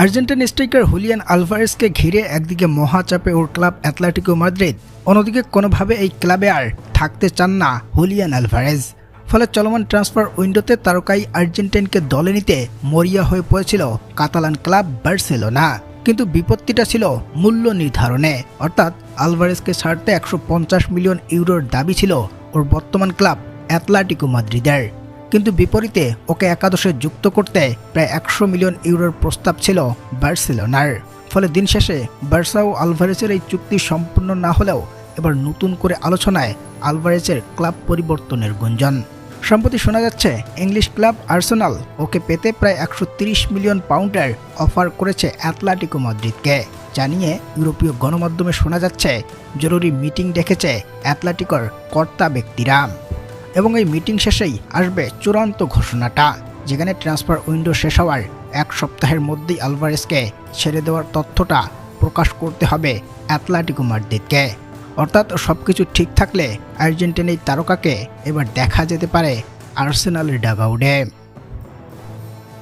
Argentine striker Julian আলভারেজকে ঘিরে একদিকে মহাচাপে ওর club Atletico Madrid, অন্যদিকে কোনোভাবে এই ক্লাবে আর থাকতে চান না হুলিয়ান আলভারেজ। ফলে চলমান ট্রান্সফার উইন্ডোতে তারকাই আর্জেন্টাইনকে দলে নিতে মরিয়া হয়ে পড়েছিল কাতালান ক্লাব বার্সেলোনা। কিন্তু বিপত্তিটা ছিল মূল্য নির্ধারণে, অর্থাৎ আলভারেজকে ছাড়তে 150 মিলিয়ন ইউরোর দাবি ছিল ওর বর্তমান ক্লাব অ্যাটলেটিকো মাদ্রিদের। কিন্তু বিপরীতে ওকে একাদশে যুক্ত করতে প্রায় 100 মিলিয়ন ইউরোর প্রস্তাব ছিল বার্সেলোনার। ফলে দিন শেষে বার্সা ও আলভারেজের এই চুক্তি সম্পূর্ণ না হলেও এবার নতুন করে আলোচনায় আলভারেজের ক্লাব পরিবর্তনের গুঞ্জন। সম্প্রতি শোনা যাচ্ছে ইংলিশ ক্লাব আর্সেনাল ওকে পেতে প্রায় 130 মিলিয়ন পাউন্ডের অফার করেছে অ্যাটলেটিকো মাদ্রিদকে। জানিয়ে ইউরোপীয় গণমাধ্যমে শোনা যাচ্ছে জরুরি মিটিং ডেকেছে অ্যাটলেটিকোর কর্তা ব্যক্তিরা, এবং এই মিটিং শেষেই আসবে চূড়ান্ত ঘোষণাটা, যেখানে ট্রান্সফার উইন্ডো শেষ হওয়ার 1 সপ্তাহের মধ্যেই আলভারেজকে ছেড়ে দেওয়ার তথ্যটা প্রকাশ করতে হবে অ্যাটলেটিকো মাদ্রিদকে। অর্থাৎ সবকিছু ঠিক থাকলে আর্জেন্টিনার তারকাকে এবার দেখা যেতে পারে আর্সেনালের ডাগআউটে।